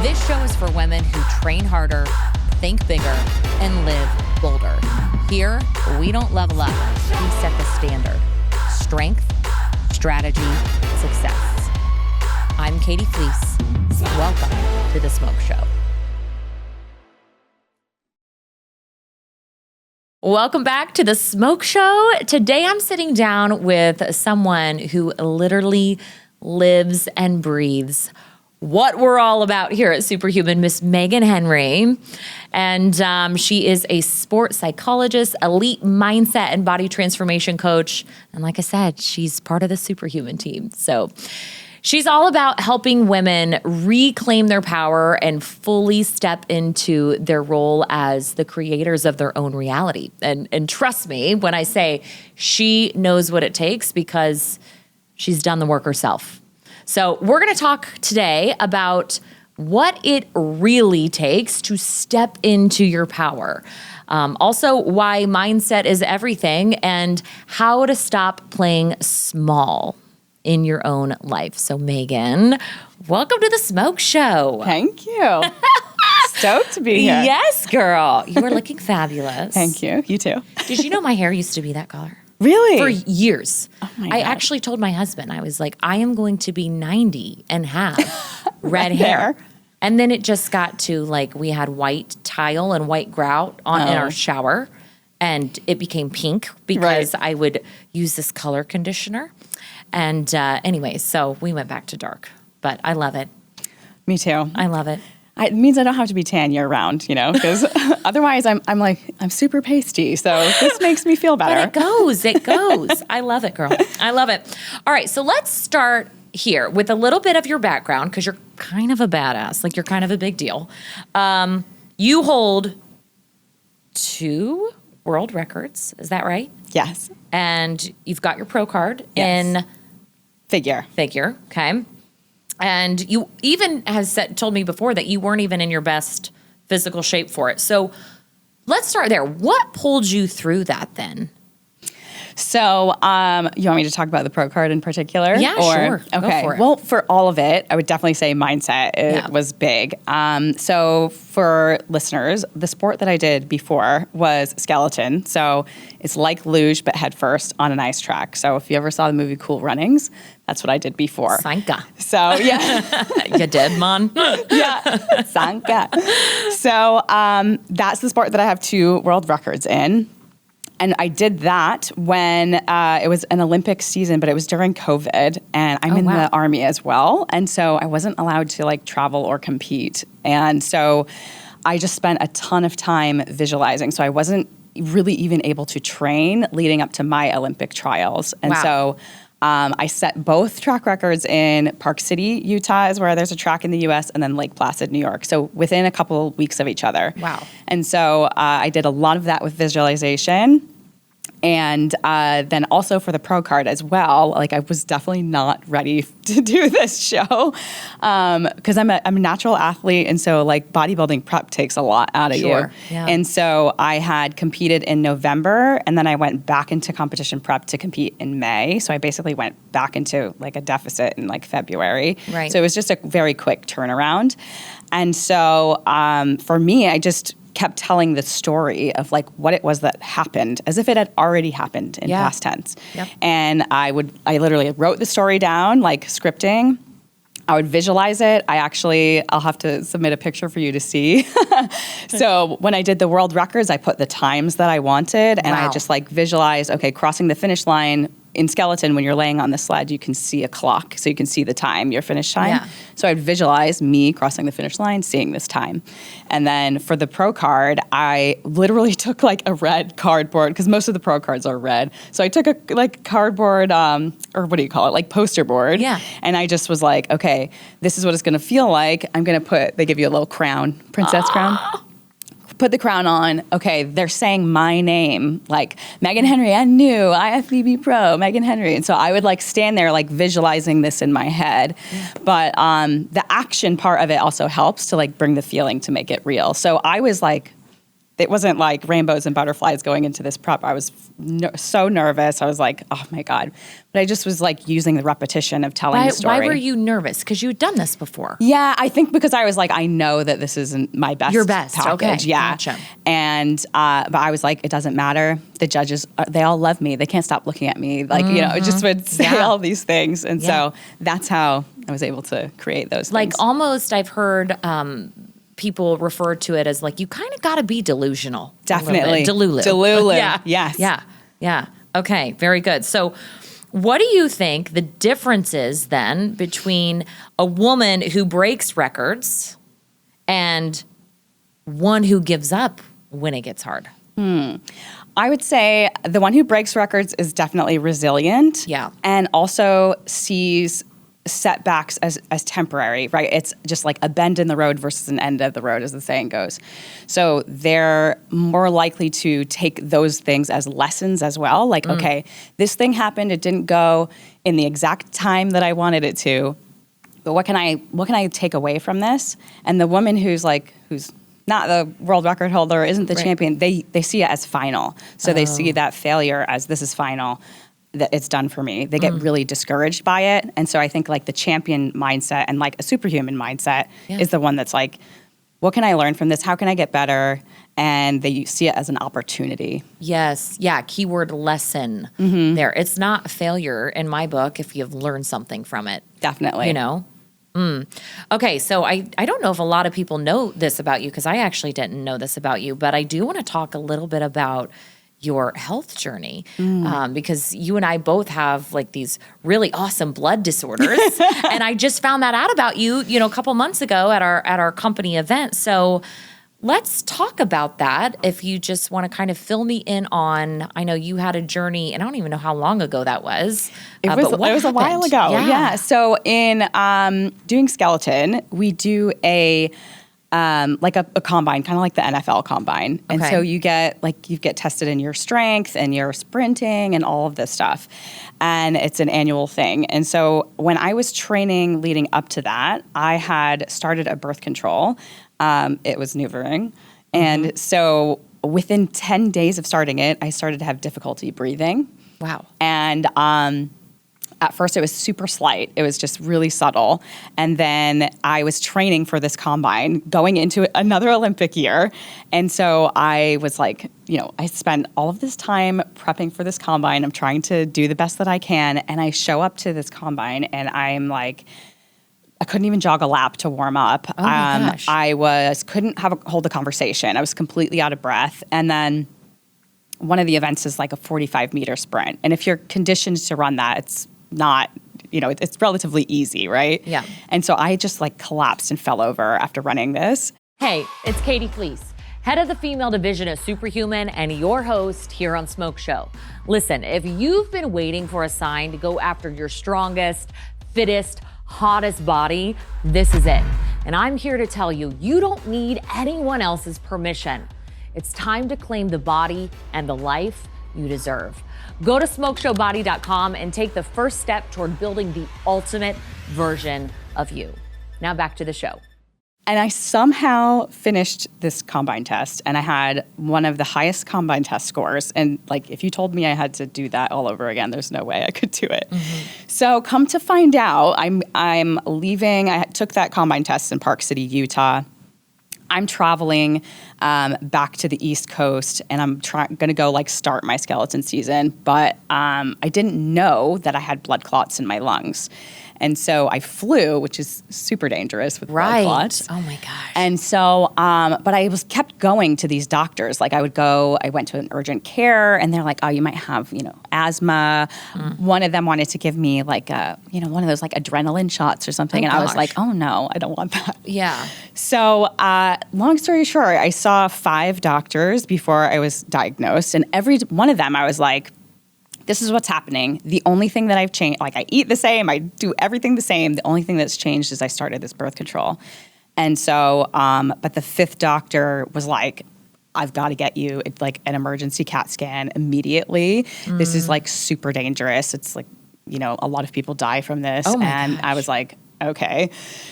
This show is for women who train harder, think bigger, and live bolder. Here, we don't level up. We set the standard. Strength, strategy, success. I'm Katie Fleece. Welcome to The Smoke Show. Welcome back to The Smoke Show. Today I'm sitting down with someone who literally lives and breathes what we're all about here at Superhuman, Miss Megan Henry. And she is a sports psychologist, elite mindset and body transformation coach. And like I said, she's part of the Superhuman team. So she's all about helping women reclaim their power and fully step into their role as the creators of their own reality. And trust me when I say she knows what it takes because she's done the work herself. So we're going to talk today about what it really takes to step into your power. Also, why mindset is everything and how to stop playing small in your own life. So Megan, welcome to The Smoke Show. Thank you. Stoked to be here. Yes, girl. You are looking fabulous. Thank you. You too. Did you know my hair used to be that color? Really? For years. Oh my I God. actually told my husband, I was like, I am going to be 90 and have red hair. And then it just got to like, we had white tile and white grout in our shower. And it became pink because I would use this color conditioner. And anyway, so we went back to dark. But I love it. Me too. I love it. It means I don't have to be tan year round, you know, because otherwise I'm super pasty. So this makes me feel better. But it goes. I love it, girl. I love it. All right, so let's start here with a little bit of your background because you're kind of a badass. Like you're kind of a big deal. You hold 2 world records. Is that right? Yes. And you've got your pro card Yes. in Figure. okay? And you even told me before that you weren't even in your best physical shape for it. So let's start there. What pulled you through that then? So you want me to talk about the pro card in particular? Yeah, sure. Okay. Go for it. Well, for all of it, I would definitely say mindset was big. So for listeners, the sport that I did before was skeleton. So it's like luge, but head first on an ice track. So if you ever saw the movie Cool Runnings, that's what I did before. Sanka. So yeah. You did, man. Yeah. Sanka. So that's the sport that I have 2 world records in. And I did that when it was an Olympic season, but it was during COVID, and I'm in the Army as well. And so I wasn't allowed to like travel or compete. And so I just spent a ton of time visualizing. So I wasn't really even able to train leading up to my Olympic trials. And so I set both track records in Park City, Utah is where there's a track in the U.S., and then Lake Placid, New York. So within a couple of weeks of each other. Wow. And so I did a lot of that with visualization. And then also for the pro card as well, like I was definitely not ready to do this show because I'm a natural athlete. And so like bodybuilding prep takes a lot out of you. Yeah. And so I had competed in November and then I went back into competition prep to compete in May. So I basically went back into like a deficit in like February. Right. So it was just a very quick turnaround. And so for me, I just kept telling the story of like what it was that happened as if it had already happened in past tense. Yep. And I literally wrote the story down, like scripting. I would visualize it. I'll have to submit a picture for you to see. So when I did the world records, I put the times that I wanted and I just like visualized, okay, crossing the finish line. In skeleton, when you're laying on the sled, you can see a clock. So you can see the time, your finish time. Yeah. So I'd visualize me crossing the finish line, seeing this time. And then for the pro card, I literally took like a red cardboard, because most of the pro cards are red. So I took a like cardboard, or what do you call it, like poster board. Yeah. And I just was like, okay, this is what it's going to feel like. I'm going to they give you a little crown, princess crown. Put the crown on. Okay, they're saying my name, like Megan Henry, and new IFBB Pro, Megan Henry. And so I would like stand there like visualizing this in my head. Yeah. But the action part of it also helps to like bring the feeling to make it real. So I was like, it wasn't like rainbows and butterflies going into this prep. I was so nervous. I was like, oh my God. But I just was like using the repetition of telling the story. Why were you nervous? Because you had done this before. Yeah, I think because I was like, I know that this isn't my best. Your best, package. okay. Yeah. Gotcha. And, but I was like, it doesn't matter. The judges, they all love me. They can't stop looking at me. Like, it just would say all these things. And so that's how I was able to create those Like things. almost I've heard people refer to it as like, you kind of got to be delusional. Definitely. Delulu. Yeah. Yes. Yeah. Okay. Very good. So what do you think the difference is then between a woman who breaks records and one who gives up when it gets hard? I would say the one who breaks records is definitely resilient. Yeah. And also sees setbacks as temporary, right? It's just like a bend in the road versus an end of the road, as the saying goes. So they're more likely to take those things as lessons as well. Like, okay, this thing happened, it didn't go in the exact time that I wanted it to, but what can I take away from this? And the woman who's not the world record holder, isn't the champion, they see it as final. So they see that failure as this is final, that it's done for me. They get really discouraged by it. And so I think like the champion mindset and like a superhuman mindset is the one that's like, what can I learn from this? How can I get better? And they see it as an opportunity. Yes. Yeah. Keyword lesson there. It's not failure in my book if you've learned something from it. Definitely. Okay, so I don't know if a lot of people know this about you because I actually didn't know this about you, but I do want to talk a little bit about your health journey because you and I both have like these really awesome blood disorders, and I just found that out about you, a couple months ago at our company event. So let's talk about that. If you just want to kind of fill me in on, I know you had a journey, and I don't even know how long ago that was. It was a while ago. Yeah. So in doing skeleton, we do a combine, kind of like the NFL combine. And so you get tested in your strength and your sprinting and all of this stuff. And it's an annual thing. And so when I was training leading up to that, I had started a birth control. It was NuvaRing. And so within 10 days of starting it, I started to have difficulty breathing. Wow. And at first it was super slight. It was just really subtle. And then I was training for this combine going into another Olympic year. And so I was like, I spent all of this time prepping for this combine. I'm trying to do the best that I can. And I show up to this combine and I'm like, I couldn't even jog a lap to warm up. Oh my gosh. I couldn't hold a conversation. I was completely out of breath. And then one of the events is like a 45-meter sprint. And if you're conditioned to run that, it's not, it's relatively easy, right? Yeah. And so I just like collapsed and fell over after running this. Hey, it's Katie Fleece, head of the female division of Superhuman and your host here on Smoke Show. Listen, if you've been waiting for a sign to go after your strongest, fittest, hottest body, this is it. And I'm here to tell you, you don't need anyone else's permission. It's time to claim the body and the life you deserve. Go to smokeshowbody.com and take the first step toward building the ultimate version of you. Now back to the show. And I somehow finished this combine test, and I had one of the highest combine test scores. And like, if you told me I had to do that all over again, there's no way I could do it. So come to find out, I'm leaving. I took that combine test in Park City, Utah. I'm traveling back to the East Coast, and I'm going to go start my skeleton season. But I didn't know that I had blood clots in my lungs. And so I flew, which is super dangerous with blood clots. Oh my gosh. And so, but I kept going to these doctors. I went to an urgent care, and they're like, oh, you might have, asthma. One of them wanted to give me one of those adrenaline shots or something. And I was like, oh no, I don't want that. Yeah. So long story short, I saw 5 doctors before I was diagnosed. And every one of them, I was like, this is what's happening. The only thing that I've changed, I eat the same, I do everything the same. The only thing that's changed is I started this birth control. And so, but the 5th doctor was like, I've got to get you an emergency CAT scan immediately. This is super dangerous. It's a lot of people die from this. Oh my and gosh. I was like, okay.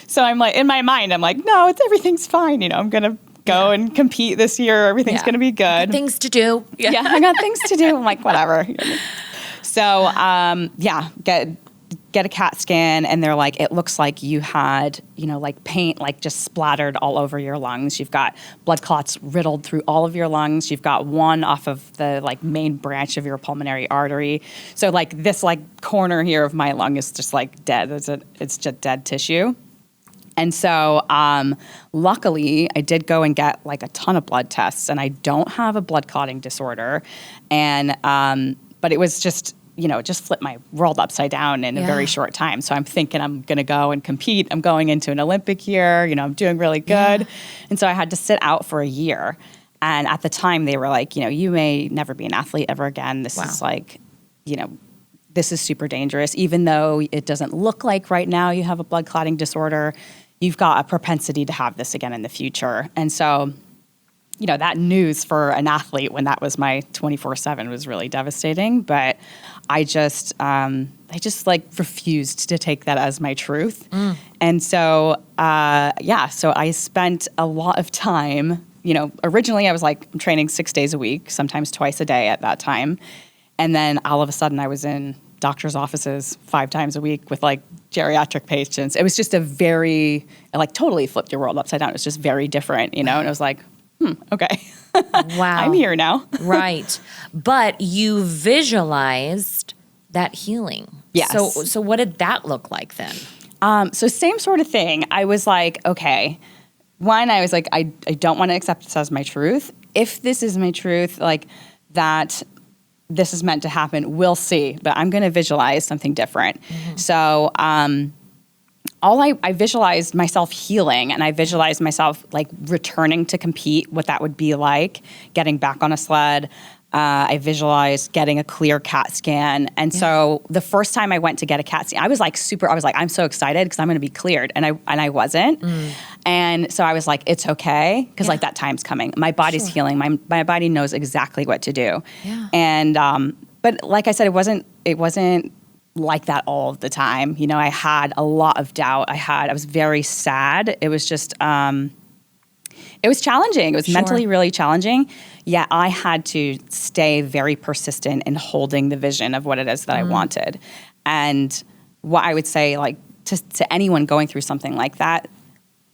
So I'm in my mind, I'm like, no, everything's fine. I'm going to go and compete this year. Everything's going to be good. Things to do. Yeah, I got things to do. I'm like, whatever. So, get a CAT scan, and they're like, it looks like you had, like paint, like just splattered all over your lungs. You've got blood clots riddled through all of your lungs. You've got one off of the like main branch of your pulmonary artery. So like this like corner here of my lung is just like dead. It's just dead tissue. And so, luckily, I did go and get like a ton of blood tests, and I don't have a blood clotting disorder. And, but it was just, it just flipped my world upside down in a very short time. So I'm thinking I'm going to go and compete. I'm going into an Olympic year. I'm doing really good. Yeah. And so I had to sit out for a year. And at the time, they were like, you may never be an athlete ever again. This is like, this is super dangerous. Even though it doesn't look like right now you have a blood clotting disorder, you've got a propensity to have this again in the future. And so, that news for an athlete when that was my 24/7 was really devastating. But I just like refused to take that as my truth. And so, so I spent a lot of time, originally I was like training 6 days a week, sometimes twice a day at that time. And then all of a sudden I was in doctor's offices 5 times a week with like geriatric patients. It was just it like totally flipped your world upside down. It was just very different, and it was like, okay. Wow. I'm here now. Right. But you visualized that healing. Yes. So what did that look like then? So same sort of thing. I was like, okay, one, I was like, I don't want to accept this as my truth. If this is my truth, like that this is meant to happen, we'll see. But I'm going to visualize something different. Mm-hmm. So I visualized myself healing, and I visualized myself like returning to compete, what that would be like, getting back on a sled. I visualized getting a clear CAT scan. And so the first time I went to get a CAT scan, I was like, I'm so excited because I'm going to be cleared. And I wasn't. And so I was like, it's okay. Because like that time's coming. My body's healing. My body knows exactly what to do. Yeah. And, but like I said, it wasn't like that all the time. I had a lot of doubt. I was very sad. It was just, it was challenging. It was mentally really challenging. Yeah, I had to stay very persistent in holding the vision of what it is that I wanted. And what I would say, like, to anyone going through something like that,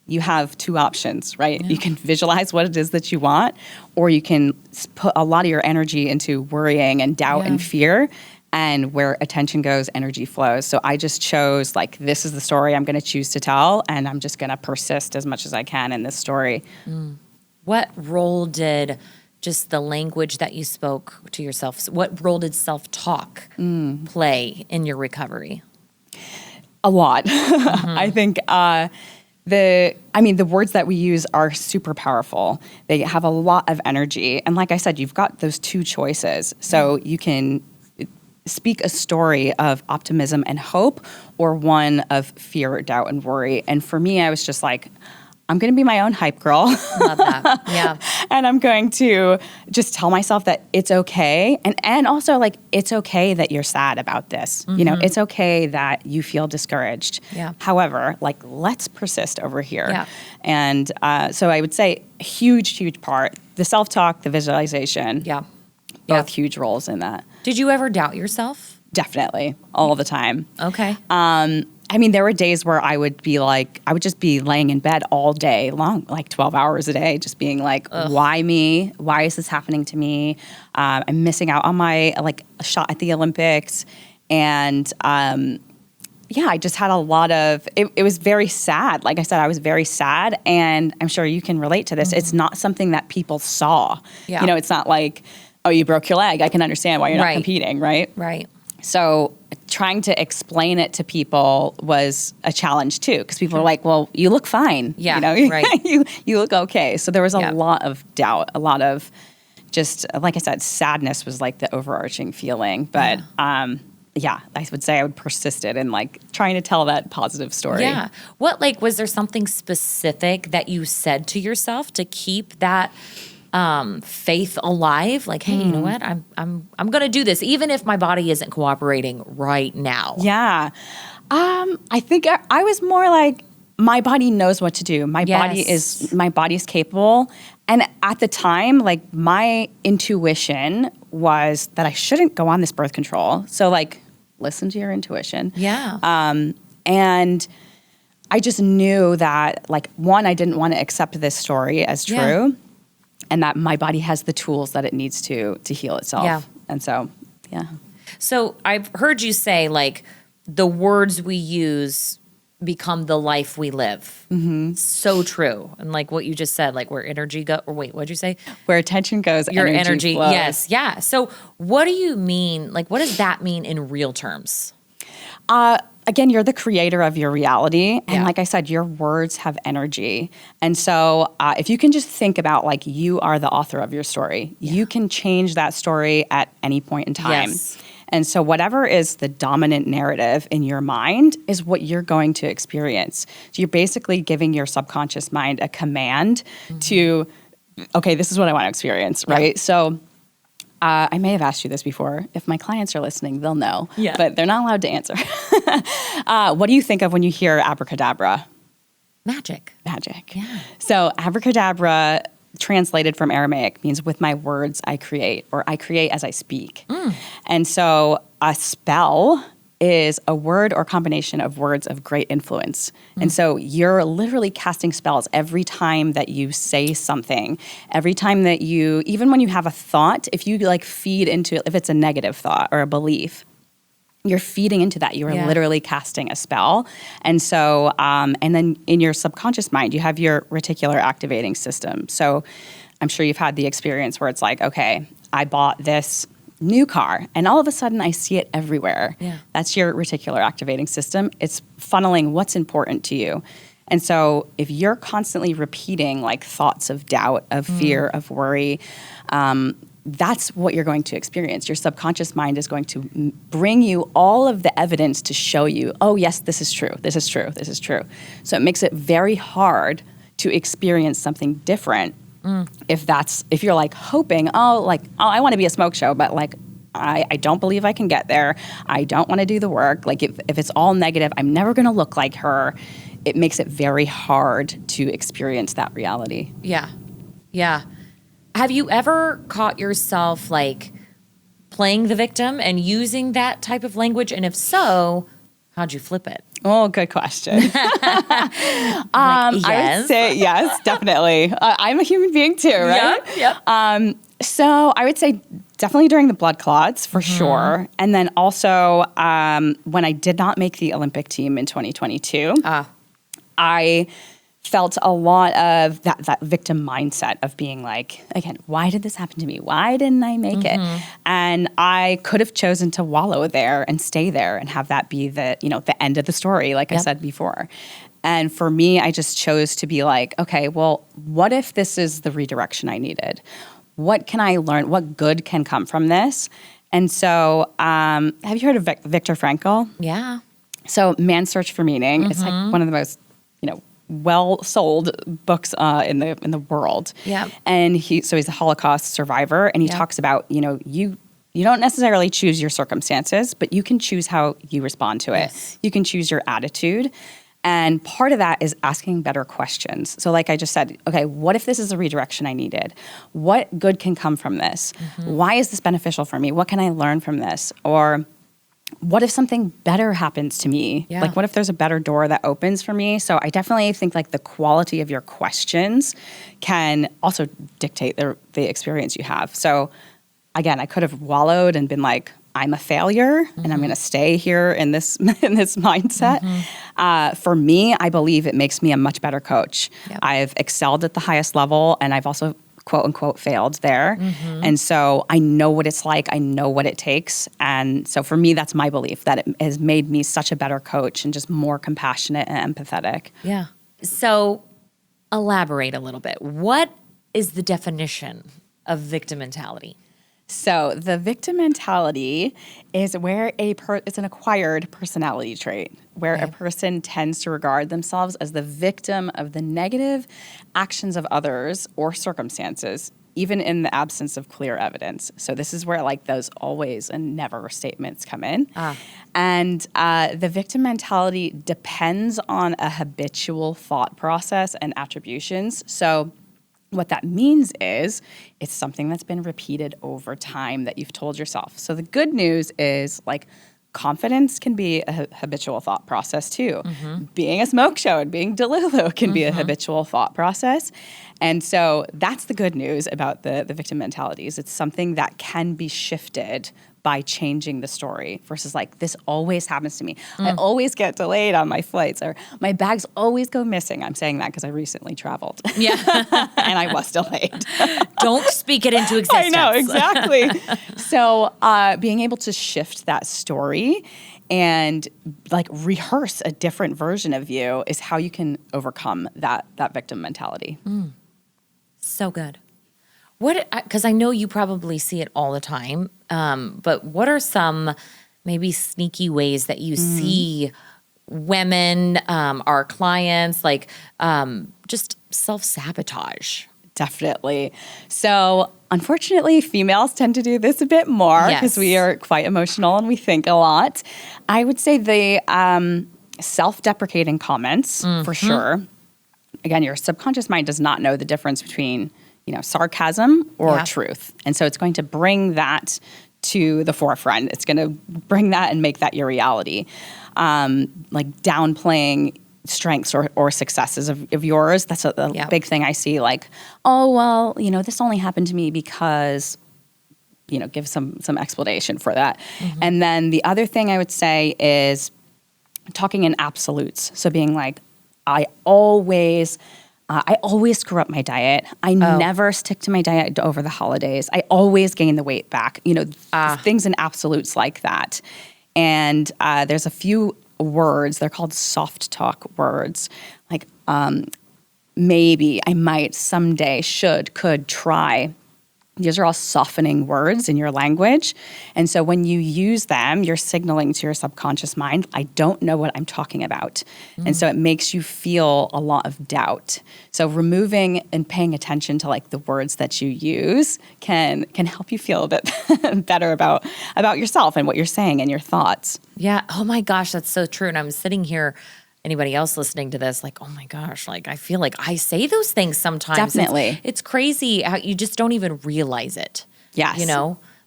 you have 2 options, right? Yeah. You can visualize what it is that you want, or you can put a lot of your energy into worrying and doubt and fear. And where attention goes, energy flows. So I just chose, like, this is the story I'm going to choose to tell, and I'm just going to persist as much as I can in this story. What role did just the language that you spoke to yourself, what role did self-talk play in your recovery? A lot. I think the words that we use are super powerful. They have a lot of energy. And like I said, you've got those 2 choices. So you can speak a story of optimism and hope, or one of fear, doubt, and worry. And for me, I was just like, I'm going to be my own hype girl. Love that. Yeah. And I'm going to just tell myself that it's okay. And also, like, it's okay that you're sad about this. It's okay that you feel discouraged. Yeah. However, like, let's persist over here. Yeah. And so I would say huge part, the self-talk, the visualization. Yeah. Both huge roles in that. Did you ever doubt yourself? Definitely. All the time. Okay. There were days where I would just be laying in bed all day long, like 12 hours a day, just being like, why me? Why is this happening to me? I'm missing out on my, a shot at the Olympics. And, I just had a lot of, it was very sad. Like I said, I was very sad, and I'm sure you can relate to this. It's not something that people saw. Yeah. It's not like, oh, you broke your leg. I can understand why you're not competing, right? Right. So trying to explain it to people was a challenge too, because people were like, well, you look fine. Yeah, right. you look okay. So there was a lot of doubt, a lot of just, like I said, sadness was like the overarching feeling. But I would say I would persisted in like trying to tell that positive story. Yeah. What, was there something specific that you said to yourself to keep that faith alive? Like, hey, you know what? I'm going to do this, even if my body isn't cooperating right now. Yeah. I think I was more like, my body knows what to do. My body's capable. And at the time, like my intuition was that I shouldn't go on this birth control. So like, listen to your intuition. Yeah. And I just knew that like, one, I didn't want to accept this story as true and that my body has the tools that it needs to heal itself. Yeah. And so, yeah. So I've heard you say like the words we use become the life we live. So true. And like what you just said, like where energy go, or wait, what'd you say? Where attention goes, Your energy flows. Yes. Yeah. So what do you mean? Like, what does that mean in real terms? Again, you're the creator of your reality. And Yeah. like I said, your words have energy. And so if you can just think about like you are the author of your story, you can change that story at any point in time. Yes. And so whatever is the dominant narrative in your mind is what you're going to experience. So you're basically giving your subconscious mind a command to, okay, this is what I want to experience, right? So I may have asked you this before. If my clients are listening, they'll know. Yeah. But they're not allowed to answer. What do you think of when you hear abracadabra? Magic. Magic. Yeah. So abracadabra, translated from Aramaic, means with my words I create, or I create as I speak. And so a spell is a word or combination of words of great influence. And so you're literally casting spells every time that you say something, every time that you, even when you have a thought, if you like feed into it, if it's a negative thought or a belief, you're feeding into that. You are literally casting a spell. And so, and then in your subconscious mind, you have your reticular activating system. So I'm sure you've had the experience where it's like, okay, I bought this new car and all of a sudden I see it everywhere. Yeah. That's your reticular activating system. It's funneling what's important to you. And so if you're constantly repeating like thoughts of doubt, of fear, of worry, that's what you're going to experience. Your subconscious mind is going to bring you all of the evidence to show you, oh, yes, this is true, this is true, this is true. So it makes it very hard to experience something different if you're like hoping, I want to be a smoke show, but like, I don't believe I can get there. I don't want to do the work. Like if it's all negative, I'm never going to look like her. It makes it very hard to experience that reality. Yeah. Yeah. Have you ever caught yourself like playing the victim and using that type of language? And if so, how'd you flip it? Oh, good question. Yes. I would say yes, definitely. I'm a human being too, right? Yep. So I would say definitely during the blood clots for sure. And then also when I did not make the Olympic team in 2022, I felt a lot of that victim mindset of being like, again, why did this happen to me? Why didn't I make it? And I could have chosen to wallow there and stay there and have that be the end of the story, like I said before. And for me, I just chose to be like, okay, well, what if this is the redirection I needed? What can I learn? What good can come from this? And so have you heard of Viktor Frankl? Yeah. So Man's Search for Meaning, it's like one of the most, well-sold books in the world. Yeah. And he's a Holocaust survivor, and he talks about, you don't necessarily choose your circumstances, but you can choose how you respond to it. Yes. You can choose your attitude. And part of that is asking better questions. So like I just said, okay, what if this is a redirection I needed? What good can come from this? Why is this beneficial for me? What can I learn from this? Or what if something better happens to me? Yeah. Like what if there's a better door that opens for me? So I definitely think like the quality of your questions can also dictate the experience you have. So again, I could have wallowed and been like, I'm a failure and I'm going to stay here in this mindset. For me, I believe it makes me a much better coach. Yep. I've excelled at the highest level and I've also quote unquote failed there. And so I know what it's like. I know what it takes. And so for me, that's my belief that it has made me such a better coach and just more compassionate and empathetic. Yeah. So elaborate a little bit. What is the definition of victim mentality? So the victim mentality is where it's an acquired personality trait, where a person tends to regard themselves as the victim of the negative actions of others or circumstances, even in the absence of clear evidence. So this is where like those always and never statements come in. And the victim mentality depends on a habitual thought process and attributions. So what that means is it's something that's been repeated over time that you've told yourself. So the good news is like confidence can be a habitual thought process too. Being a smoke show and being Delulu can be a habitual thought process. And so that's the good news about the victim mentalities. It's something that can be shifted by changing the story versus like, this always happens to me. I always get delayed on my flights, or my bags always go missing. I'm saying that because I recently traveled. Yeah. And I was delayed. Don't speak it into existence. I know, exactly. So being able to shift that story and like rehearse a different version of you is how you can overcome that victim mentality. So good. Because I know you probably see it all the time, but what are some maybe sneaky ways that you see women, our clients, like just self-sabotage? Definitely. So unfortunately, females tend to do this a bit more because we are quite emotional and we think a lot. I would say the self-deprecating comments for sure. Again, your subconscious mind does not know the difference between sarcasm or truth. And so it's going to bring that to the forefront. It's going to bring that and make that your reality. Like downplaying strengths or successes of yours. That's a big thing I see. Like, oh, well, this only happened to me because, give some explanation for that. And then the other thing I would say is talking in absolutes. So being like, I always screw up my diet. I never stick to my diet over the holidays. I always gain the weight back. Things in absolutes like that. And there's a few words. They're called soft talk words. Like maybe, I might, someday, should, could, try. These are all softening words in your language. And so when you use them, you're signaling to your subconscious mind, I don't know what I'm talking about. And so it makes you feel a lot of doubt. So removing and paying attention to like the words that you use can help you feel a bit better about yourself and what you're saying and your thoughts. Yeah. Oh my gosh, that's so true. And I'm sitting here, anybody else listening to this, like, oh my gosh, like I feel like I say those things sometimes. Definitely. It's crazy how you just don't even realize it. Yes.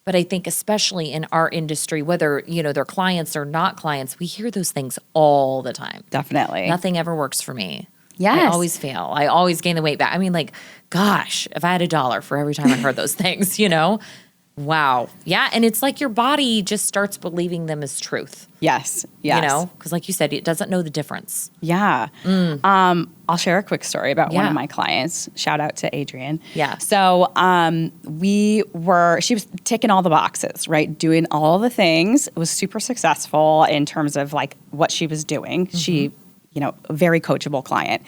But I think especially in our industry, whether, they're clients or not clients, we hear those things all the time. Definitely. Nothing ever works for me. Yes. I always fail. I always gain the weight back. I mean, like, gosh, if I had $1 for every time I heard those things, Wow. Yeah. And it's like your body just starts believing them as truth. Yes. Because like you said, it doesn't know the difference. Yeah. I'll share a quick story about one of my clients. Shout out to Adrienne. Yeah. So she was ticking all the boxes, right? Doing all the things. It was super successful in terms of like what she was doing. She, a very coachable client.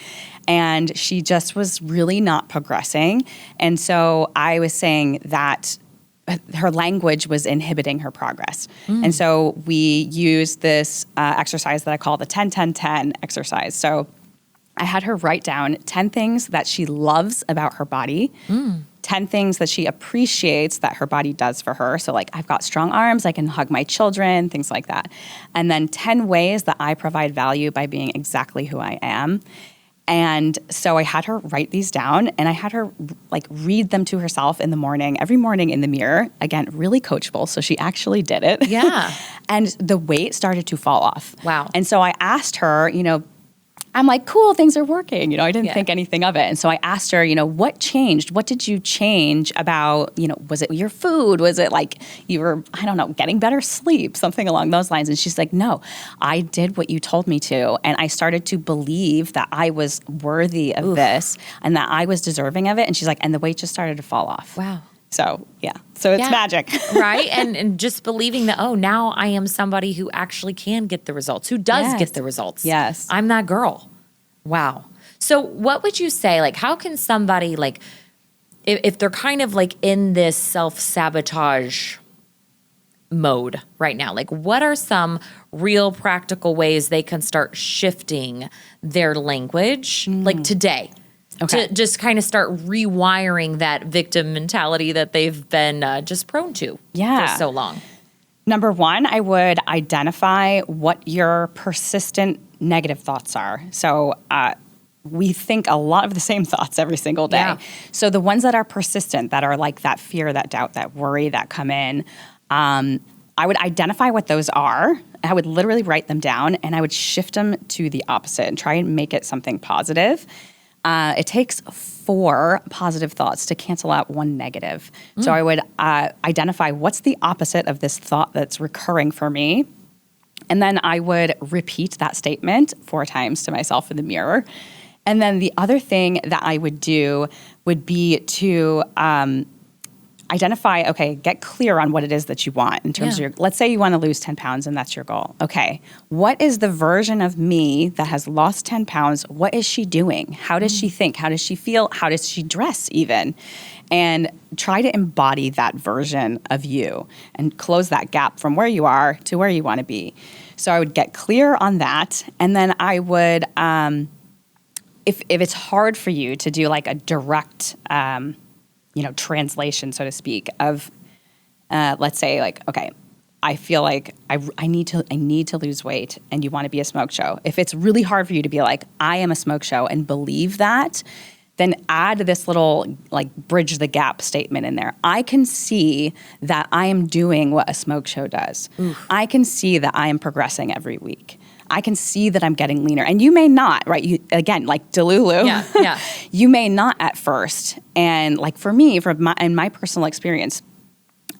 And she just was really not progressing. And so I was saying that her language was inhibiting her progress. And so we used this exercise that I call the 10-10-10 exercise. So I had her write down 10 things that she loves about her body, 10 things that she appreciates that her body does for her. So like, I've got strong arms, I can hug my children, things like that. And then 10 ways that I provide value by being exactly who I am. And so I had her write these down, and I had her like read them to herself in the morning, every morning in the mirror. Again, really coachable. So she actually did it. Yeah. And the weight started to fall off. Wow. And so I asked her, I'm like, cool, things are working. I didn't think anything of it. And so I asked her, what changed? What did you change about, was it your food? Was it like you were, I don't know, getting better sleep, something along those lines? And she's like, no, I did what you told me to. And I started to believe that I was worthy of this and that I was deserving of it. And she's like, and the weight just started to fall off. Wow. So, So it's magic. Right? And just believing that, now I am somebody who actually can get the results, who does get the results. Yes. I'm that girl. Wow. So what would you say, like, how can somebody, like, if they're kind of like in this self-sabotage mode right now, like what are some real practical ways they can start shifting their language, like today? Okay. to just kind of start rewiring that victim mentality that they've been just prone to for so long? Number one, I would identify what your persistent negative thoughts are. So we think a lot of the same thoughts every single day. Yeah. So the ones that are persistent, that are like that fear, that doubt, that worry that come in, I would identify what those are. I would literally write them down and I would shift them to the opposite and try and make it something positive. It takes 4 positive thoughts to cancel out 1 negative. So I would identify what's the opposite of this thought that's recurring for me. And then I would repeat that statement 4 times to myself in the mirror. And then the other thing that I would do would be to identify, okay, get clear on what it is that you want in terms of your, let's say you want to lose 10 pounds and that's your goal. Okay, what is the version of me that has lost 10 pounds? What is she doing? How does she think? How does she feel? How does she dress even? And try to embody that version of you and close that gap from where you are to where you want to be. So I would get clear on that. And then I would, if it's hard for you to do like a direct, translation, so to speak, of let's say like, okay, I feel like I need to lose weight and you want to be a smoke show. If it's really hard for you to be like, I am a smoke show and believe that, then add this little like bridge the gap statement in there. I can see that I am doing what a smoke show does. Oof. I can see that I am progressing every week. I can see that I'm getting leaner. And you may not, right? You, again, like Delulu. Yeah. You may not at first. And like for me, in my personal experience,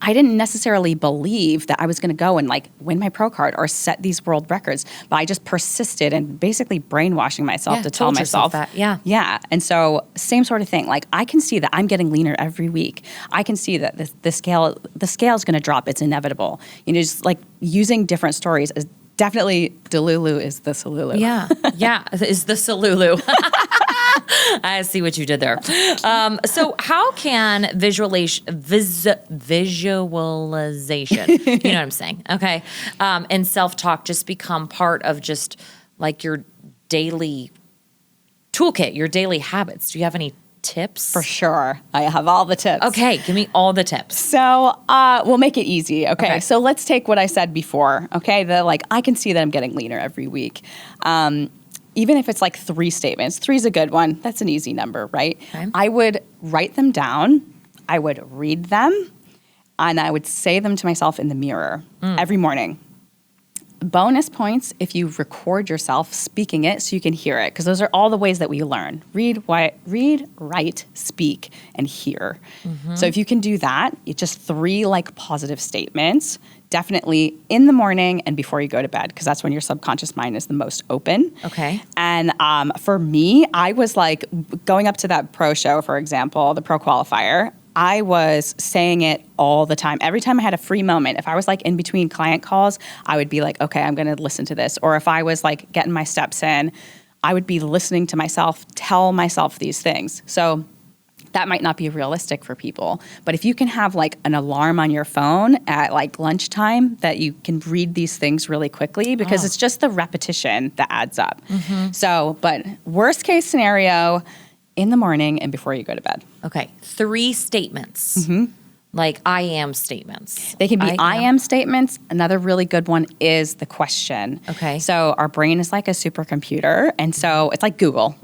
I didn't necessarily believe that I was going to go and like win my pro card or set these world records, but I just persisted and basically brainwashing myself to tell myself that. Yeah. And so same sort of thing. Like I can see that I'm getting leaner every week. I can see that the scale is going to drop. It's inevitable. Just like using different stories as definitely Delulu is the Solulu. Yeah, is the Solulu. I see what you did there. So how can visualization, you know what I'm saying, okay, and self-talk just become part of just like your daily toolkit, your daily habits? Do you have any tips? For sure. I have all the tips. Okay, give me all the tips. So we'll make it easy. Okay. So let's take what I said before. Okay. I can see that I'm getting leaner every week. Even if it's like 3 statements, 3 is a good one. That's an easy number, right? Okay. I would write them down. I would read them and I would say them to myself in the mirror every morning. Bonus points if you record yourself speaking it so you can hear it, because those are all the ways that we learn. Read, write, speak, and hear. Mm-hmm. So if you can do that, it's just 3 like positive statements, definitely in the morning and before you go to bed, because that's when your subconscious mind is the most open. Okay. And for me, I was like going up to that pro show, for example, the pro qualifier, I was saying it all the time. Every time I had a free moment, if I was like in between client calls, I would be like, okay, I'm going to listen to this. Or if I was like getting my steps in, I would be listening to myself, tell myself these things. So that might not be realistic for people. But if you can have like an alarm on your phone at like lunchtime that you can read these things really quickly, because it's just the repetition that adds up. Mm-hmm. So, but worst case scenario, in the morning and before you go to bed. Okay. 3 statements. Mm-hmm. Like I am statements. They can be I am statements. Another really good one is the question. Okay. So our brain is like a supercomputer. And so it's like Google.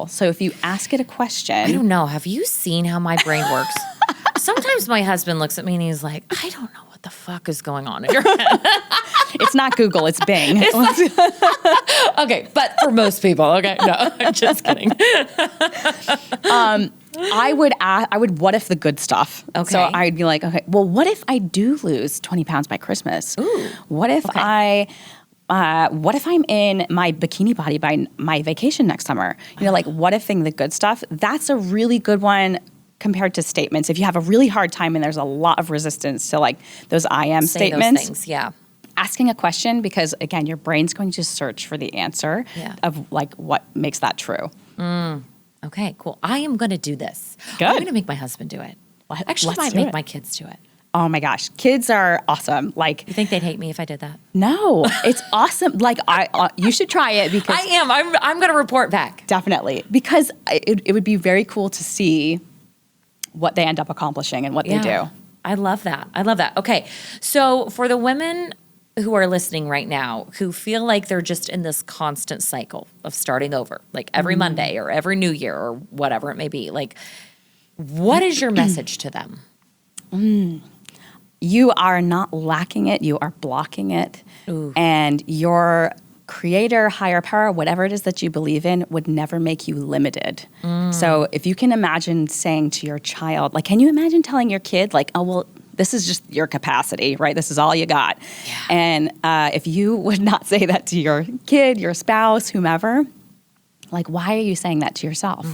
So if you ask it a question. I don't know. Have you seen how my brain works? Sometimes my husband looks at me and he's like, I don't know what the fuck is going on in your head. It's not Google, it's Bing. Okay, but for most people, okay, no, I'm just kidding. I would what if the good stuff. Okay. So I'd be like, okay, well, what if I do lose 20 pounds by Christmas? Ooh. What if what if I'm in my bikini body by my vacation next summer? Like what ifing the good stuff? That's a really good one compared to statements. If you have a really hard time and there's a lot of resistance to like those I am statements. Those things, yeah. Asking a question, because again, your brain's going to search for the answer of like what makes that true. Okay, cool. I am going to do this. Good. I'm going to make my husband do it. Actually, I might make my kids do it. Oh my gosh, kids are awesome. Like, You think they'd hate me if I did that? no, it's awesome. Like, you should try it because I am. I'm going to report back. definitely, because it would be very cool to see what they end up accomplishing and what they do. I love that. I love that. Okay. So for the women who are listening right now who feel like they're just in this constant cycle of starting over, like every Monday or every New Year or whatever it may be, like, what is your message to them? You are not lacking it, you are blocking it. Ooh. And your creator, higher power, whatever it is that you believe in, would never make you limited. So if you can imagine saying to your child, like, can you imagine telling your kid, like, oh, well, this is just your capacity, right? This is all you got. Yeah. And if you would not say that to your kid, your spouse, whomever, like, why are you saying that to yourself?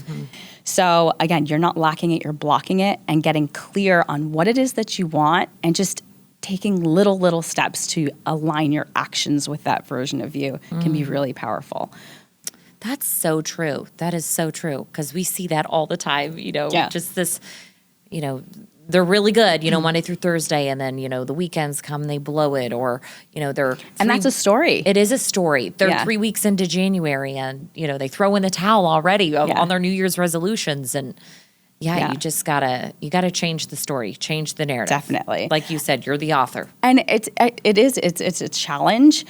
So again, you're not lacking it, you're blocking it, and getting clear on what it is that you want and just taking little steps to align your actions with that version of you can be really powerful. That's so true. That is so true. Because we see that all the time, just this, they're really good, Monday through Thursday. And then, the weekends come, they blow it or, they're. And that's a story. It is a story. They're 3 weeks into January and, they throw in the towel already on their New Year's resolutions. And you just you gotta change the story, change the narrative. Definitely. Like you said, you're the author. And it's a challenge.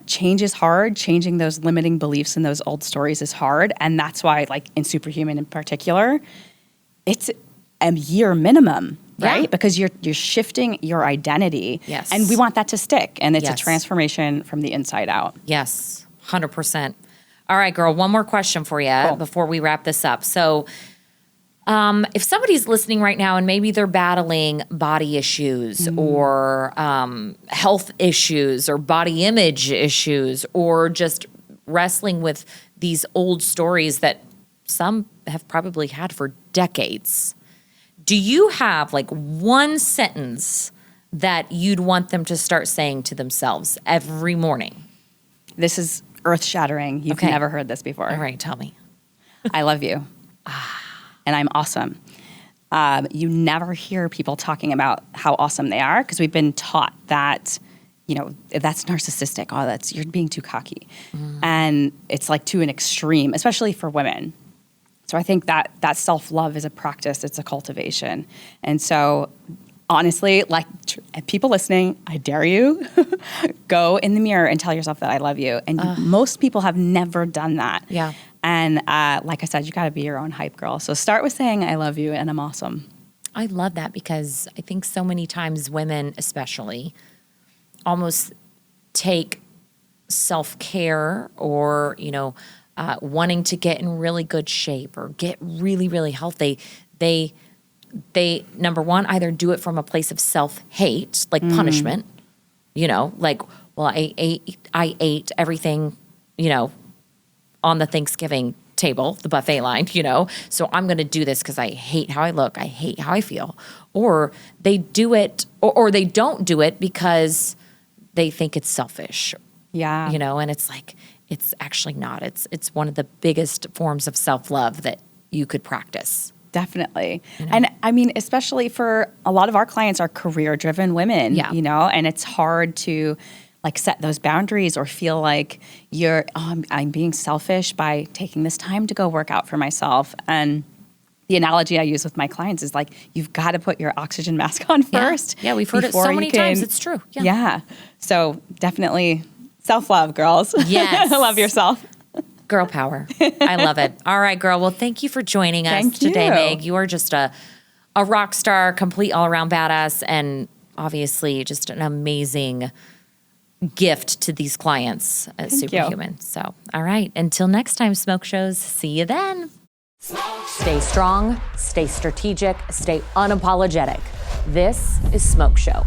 Change is hard. Changing those limiting beliefs and those old stories is hard. And that's why, like in Superhuman in particular, it's a year minimum, right? Yeah. Because you're shifting your identity. Yes. And we want that to stick. And it's a Yes. transformation from the inside out. Yes, 100%. All right, girl, one more question for you before we wrap this up. So if somebody's listening right now and maybe they're battling body issues or health issues or body image issues or just wrestling with these old stories that some have probably had for decades, do you have like one sentence that you'd want them to start saying to themselves every morning? This is earth-shattering. You've Okay. never heard this before. All right, tell me. I love you. And I'm awesome. You never hear people talking about how awesome they are because we've been taught that, that's narcissistic. Oh, you're being too cocky. And it's like to an extreme, especially for women. So I think that self-love is a practice. It's a cultivation. And so honestly, like people listening, I dare you, go in the mirror and tell yourself that I love you. And most people have never done that. Yeah. And like I said, you got to be your own hype girl. So start with saying I love you and I'm awesome. I love that because I think so many times women especially almost take self-care or, wanting to get in really good shape or get really, really healthy. They number one, either do it from a place of self-hate, like punishment, like, well, I ate everything, on the Thanksgiving table, the buffet line, so I'm going to do this because I hate how I look. I hate how I feel. Or they do it or they don't do it because they think it's selfish. Yeah. And it's like, it's actually not. It's one of the biggest forms of self-love that you could practice. Definitely. And I mean, especially for a lot of our clients are career-driven women, and it's hard to like set those boundaries or feel like I'm being selfish by taking this time to go work out for myself. And the analogy I use with my clients is like, you've got to put your oxygen mask on first. Yeah, we've heard it so many times. It's true. Yeah. So definitely self-love, girls. Yes. Love yourself. Girl power. I love it. All right, girl. Well, thank you for joining us Thank today, you. Meg. You are just a rock star, complete all-around badass, and obviously just an amazing gift to these clients as Thank you. Superhuman. So, all right. Until next time, Smoke Shows. See you then. Stay strong, stay strategic, stay unapologetic. This is Smoke Show.